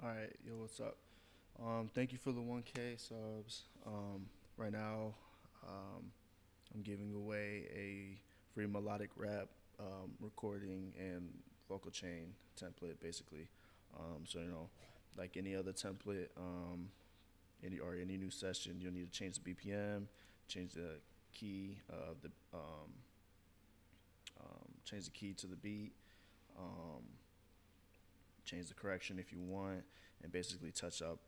All right, yo, what's up? Thank you for the 1K subs. Right now, um, I'm giving away a free melodic rap recording and vocal chain template, basically. So like any other template, any new session, you'll need to change the BPM, change the key of the change the key to the beat, um, change the correction if you want, and basically touch up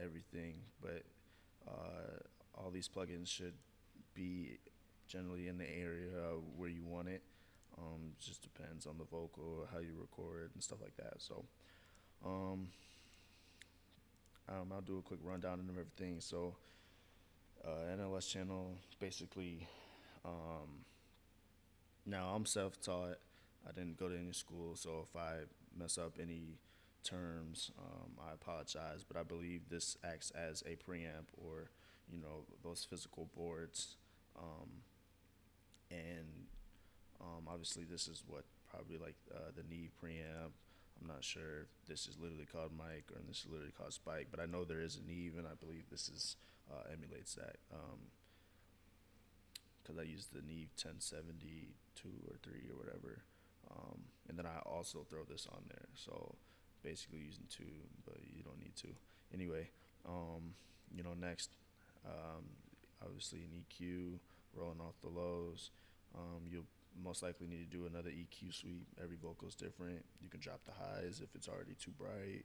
everything. But all these plugins should be generally in the area where you want it. Just depends on the vocal, how you record, and stuff like that. So um, I'll do a quick rundown of everything. So NLS channel, basically. Um, Now I'm self-taught. I didn't go to any school, so if I mess up any terms, I apologize. But I believe this acts as a preamp, or those physical boards, um, and obviously this is what probably like the Neve preamp. I'm not sure if this is literally called mic or this is literally called spike, but I know there is a Neve, and I believe this is emulates that. Because I used the Neve 1072 or 3 or whatever. And then I also throw this on there. So basically using two, but you don't need to. Anyway, next, um, obviously an EQ, rolling off the lows. You'll most likely need to do another EQ sweep. Every vocal is different. You can drop the highs if it's already too bright.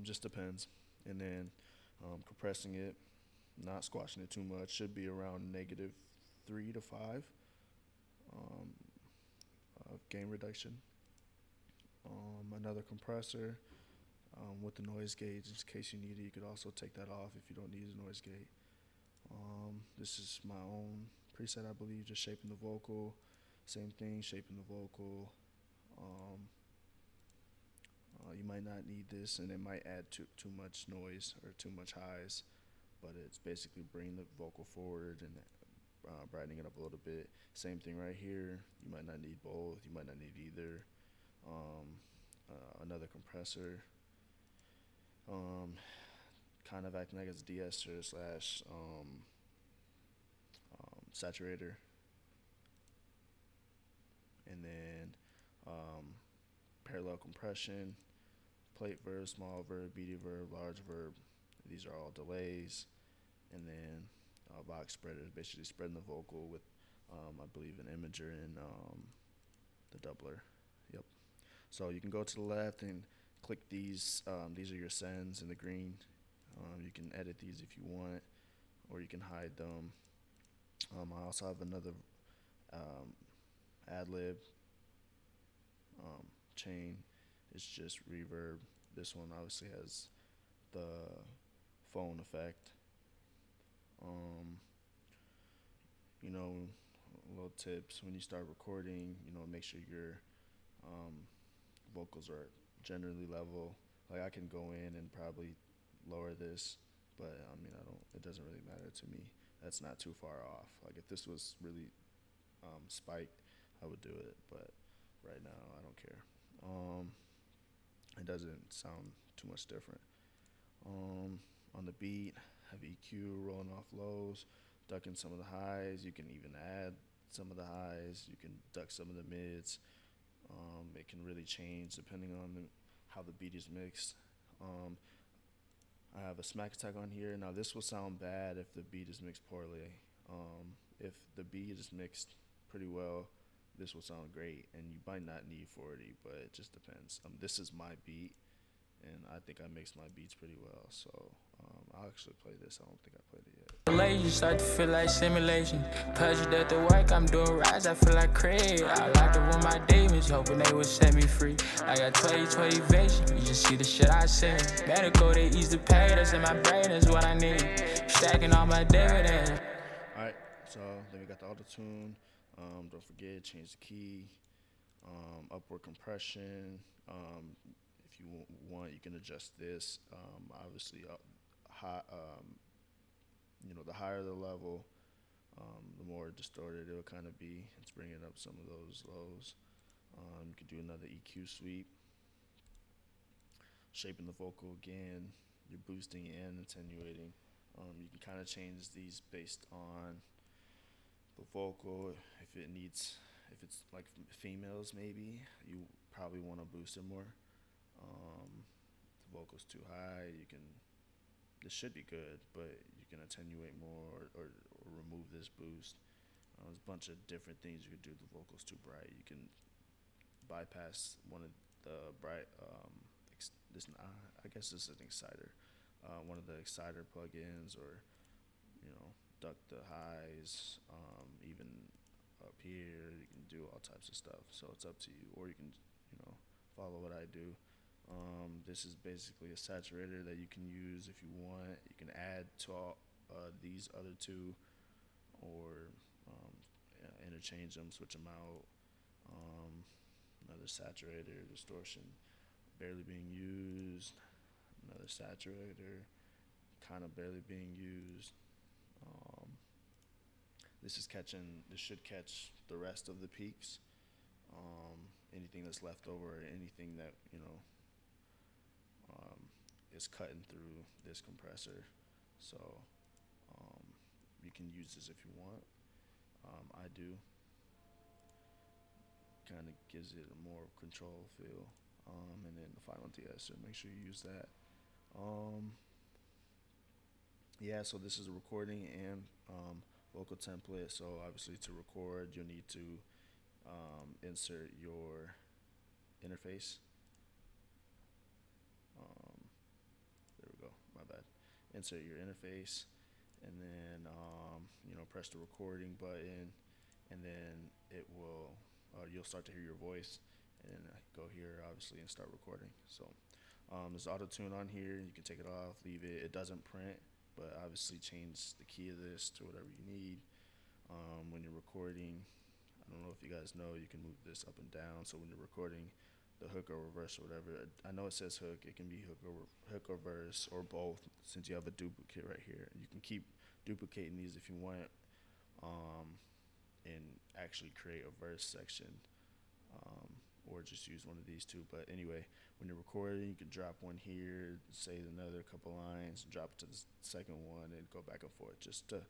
Just depends. And then compressing it, not squashing it too much. Should be around -3 to 5 um, of gain reduction. Another compressor with the noise gate, just in case you need it. You could also take that off if you don't need a noise gate. This is my own preset, I believe, just shaping the vocal. Same thing, shaping the vocal. Um, you might not need this, and it might add too much noise or too much highs, but it's basically bringing the vocal forward and brightening it up a little bit. Same thing right here. You might not need both. You might not need either. Another compressor. Um, Kind of acting like it's de-esser slash saturator. And then parallel compression, plate verb, small verb, BD verb, large verb. These are all delays. And then box spreader is basically spreading the vocal with, I believe, an imager and the doubler. Yep. So you can go to the left and click these. These are your sends in the green. You can edit these if you want, or you can hide them. I also have another um, ad lib chain. It's just reverb. This one obviously has the phone effect. Um, you know, Little tips when you start recording. Make sure your um, vocals are generally level. Like I can go in and probably lower this, but I mean I don't. It doesn't really matter to me. That's not too far off. Like if this was really spiked, I would do it. But right now I don't care. Um, it doesn't sound too much different. Um, on the beat, have EQ rolling off lows, ducking some of the highs. You can even add some of the highs. You can duck some of the mids. It can really change depending on how the beat is mixed. Um, I have a smack attack on here. Now this will sound bad if the beat is mixed poorly. If the beat is mixed pretty well, this will sound great, and you might not need 40, but it just depends. This is my beat, and I think I mix my beats pretty well. So I'll actually play this. I don't think I played it yet. You start to feel like simulation. Pressured at the work, I'm doing rides, I feel like Craig. I like it when my demons hoping they would set me free. I got 20/20 vision, you just see the shit I say. Medical, they ease the pain, that's in my brain, is what I need. Stacking all my dividends. Alright, so then we got the auto tune. Don't forget, change the key. Upward compression. If you want, you can adjust this. Obviously, high, the higher the level, the more distorted it'll kind of be. It's bringing up some of those lows. You could do another EQ sweep. shaping the vocal again. You're boosting and attenuating. You can kind of change these based on the vocal. If it's like females, maybe you probably want to boost it more. If the vocal's too high, you can. This should be good, but you can attenuate more or remove this boost. There's a bunch of different things you could do. The vocal's too bright. You can bypass one of the bright. I guess this is an exciter. One of the exciter plugins, or duck the highs, even up here. You can do all types of stuff. So it's up to you, or you can follow what I do. This is basically a saturator that you can use if you want. You can add to all these other two, or interchange them, switch them out. Another saturator, distortion, barely being used. Another saturator, kind of barely being used. Um, this should catch the rest of the peaks. Anything that's left over, anything that is cutting through this compressor. So you can use this if you want. I do. Kind of gives it a more control feel. And then the final de-esser, make sure you use that. Yeah, so this is a recording and vocal template. So obviously to record, you'll need to insert your interface. There we go, my bad. Insert your interface, and then press the recording button, and then you'll start to hear your voice, and then go here obviously and start recording. So there's auto tune on here. You can take it off, leave it. It doesn't print, but obviously change the key of this to whatever you need. When you're recording, I don't know if you guys know, you can move this up and down. So when you're recording the hook or reverse or whatever, I know it says hook. It can be hook or verse or both. Since you have a duplicate right here, you can keep duplicating these if you want, and actually create a verse section, or just use one of these two. But anyway, when you're recording, you can drop one here, say another couple lines, drop to the second one, and go back and forth, just to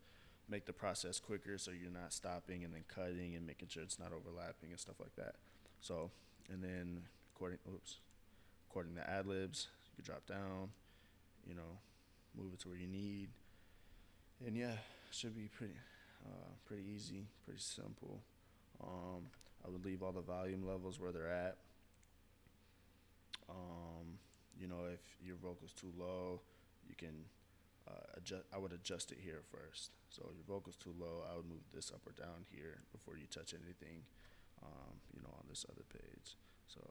make the process quicker, so you're not stopping and then cutting and making sure it's not overlapping and stuff like that. So, and then recording the ad libs, you drop down, move it to where you need, and yeah, should be pretty easy, pretty simple. I would leave all the volume levels where they're at. If your vocal's too low, you can I would adjust it here first. So if your vocal's too low, I would move this up or down here before you touch anything, on this other page. So,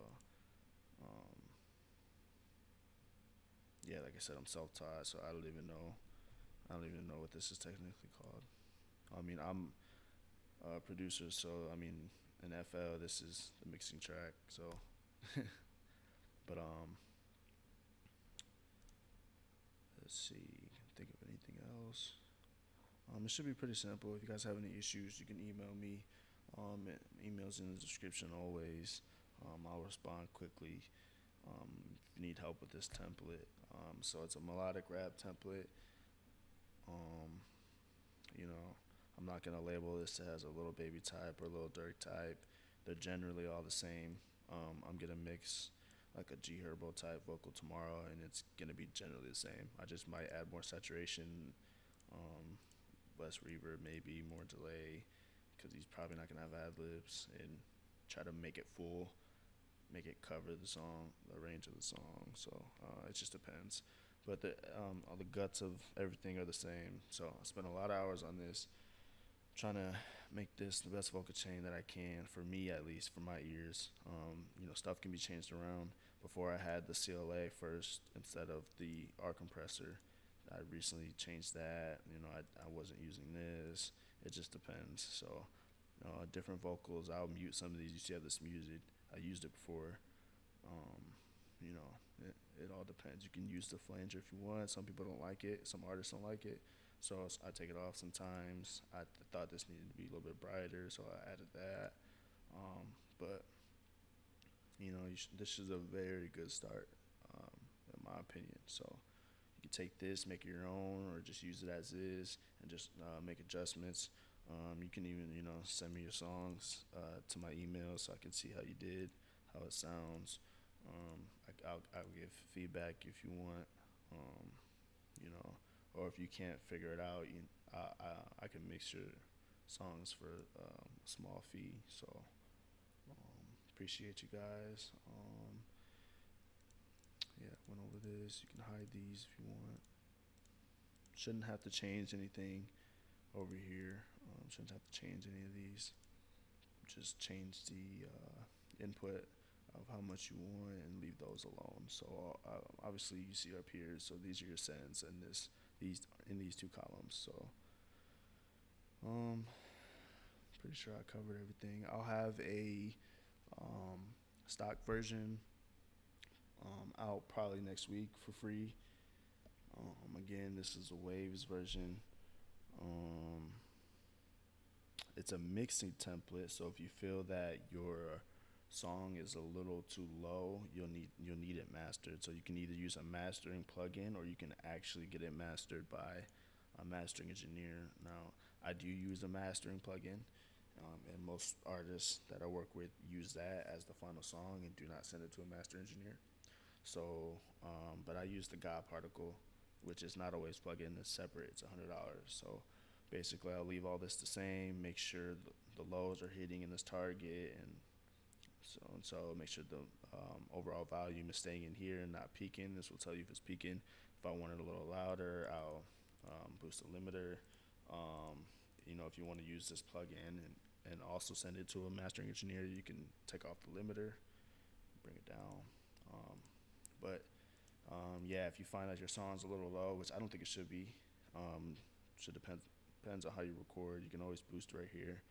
yeah, like I said, I'm self-taught, so I don't even know what this is technically called. I mean, I'm a producer, so in FL, this is the mixing track. So, but let's see. Think of anything else. It should be pretty simple. If you guys have any issues, you can email me. Email's in the description always. I'll respond quickly. If you need help with this template, so it's a melodic rap template. I'm not gonna label this as a Little Baby type or Little Durk type. They're generally all the same. I'm gonna mix like a G Herbo type vocal tomorrow, and it's gonna be generally the same. I just might add more saturation, less reverb, maybe more delay, because he's probably not gonna have ad libs, and try to make it full, make it cover the song, the range of the song. So it just depends. But all the guts of everything are the same. So I spent a lot of hours on this, trying to make this the best vocal chain that I can, for me at least, for my ears. Stuff can be changed around. Before, I had the CLA first instead of the R compressor. I recently changed that. I wasn't using this. It just depends. So different vocals, I'll mute some of these. You see how this muted. I used it before. It all depends. You can use the flanger if you want. Some people don't like it. Some artists don't like it. So I take it off sometimes. I thought this needed to be a little bit brighter, so I added that. But this is a very good start. my opinion. So you can take this, make it your own, or just use it as is, and just make adjustments. You can even, send me your songs to my email so I can see how you did, how it sounds. I'll give feedback if you want, um, you know, or if you can't figure it out, I can mix your songs for a small fee. So appreciate you guys. Yeah, went over this. You can hide these if you want. Shouldn't have to change anything over here. Shouldn't have to change any of these. Just change the input of how much you want and leave those alone. So obviously you see up here. So these are your cents and these in these two columns. So pretty sure I covered everything. I'll have a stock version out probably next week for free. Again, this is a Waves version. Um, it's a mixing template, so if you feel that your song is a little too low, you'll need it mastered. So you can either use a mastering plugin or you can actually get it mastered by a mastering engineer. Now, I do use a mastering plugin, and most artists that I work with use that as the final song and do not send it to a master engineer. So, but I use the God particle, which is not always plug-in. It's separate. It's $100. So, basically, I'll leave all this the same. Make sure the lows are hitting in this target, and so make sure the overall volume is staying in here and not peaking. This will tell you if it's peaking. If I want it a little louder, I'll boost the limiter. If you want to use this plug-in and also send it to a mastering engineer, you can take off the limiter, bring it down. But yeah, if you find that your song's a little low, which I don't think it should be, should depends on how you record. You can always boost right here.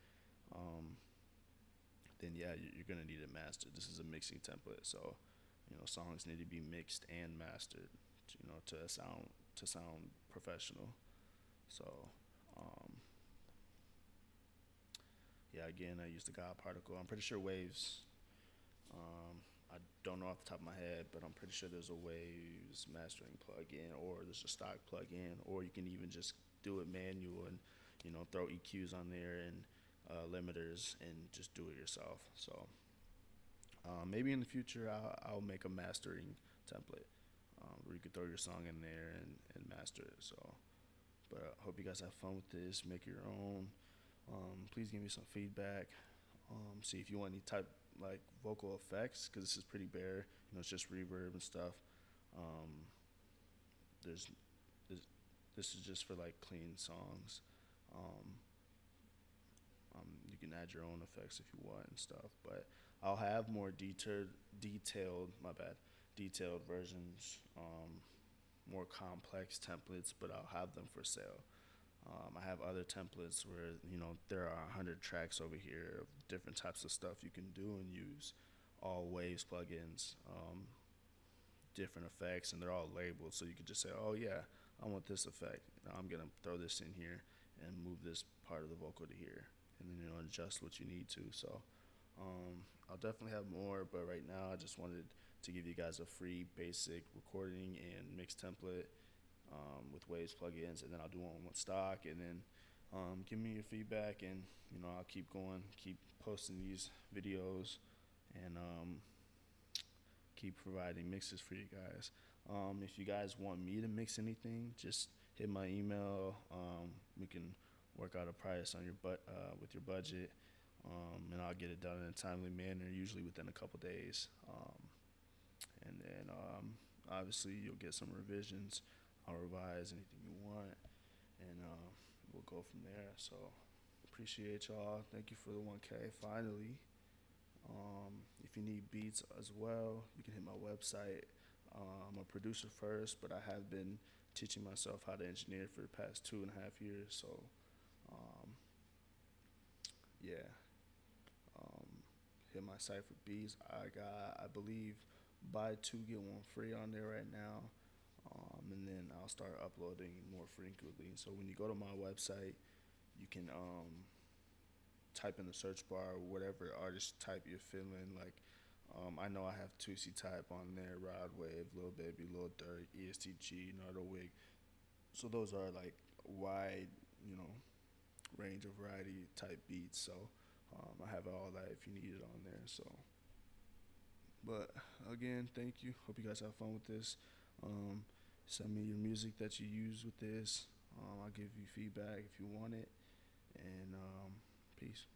Then yeah, you're gonna need it mastered. This is a mixing template, so songs need to be mixed and mastered, to sound professional. So yeah, again, I use the God particle. I'm pretty sure Waves. I don't know off the top of my head, but I'm pretty sure there's a Waves mastering plugin, or there's a stock plugin, or you can even just do it manual and throw EQs on there and limiters and just do it yourself. So maybe in the future I'll make a mastering template where you could throw your song in there and master it. So, but I hope you guys have fun with this. Make your own. Please give me some feedback. See if you want any type like vocal effects, because this is pretty bare. It's just reverb and stuff. There's this is just for like clean songs. You can add your own effects if you want and stuff. But I'll have more detailed versions, more complex templates, but I'll have them for sale. I have other templates where there are 100 tracks over here of different types of stuff you can do and use, all Waves plugins, different effects, and they're all labeled, so you can just say, oh yeah, I want this effect. I'm gonna throw this in here and move this part of the vocal to here, and then adjust what you need to. So I'll definitely have more, but right now I just wanted to give you guys a free basic recording and mix template with Waves plugins, and then I'll do one with stock, and then give me your feedback, and I'll keep going, keep posting these videos, and keep providing mixes for you guys. If you guys want me to mix anything, just hit my email. We can work out a price on with your budget, and I'll get it done in a timely manner, usually within a couple days. And then obviously you'll get some revisions. I'll revise anything you want, and we'll go from there. So appreciate y'all. Thank you for the 1K finally. If you need beats as well, you can hit my website. I'm a producer first, but I have been teaching myself how to engineer for the past 2.5 years. So yeah, hit my site for beats. I got, I believe, buy 2 get 1 free on there right now. And then I'll start uploading more frequently. So when you go to my website, you can type in the search bar whatever artist type you're feeling, like I know I have Tusi Type on there, Rod Wave, Lil Baby, Lil Durk, ESTG, Nardo Wig. So those are like wide, you know, range of variety type beats. So I have all that if you need it on there. So, but again, thank you. Hope you guys have fun with this. Um, Send me your music that you use with this. I'll give you feedback if you want it. And peace.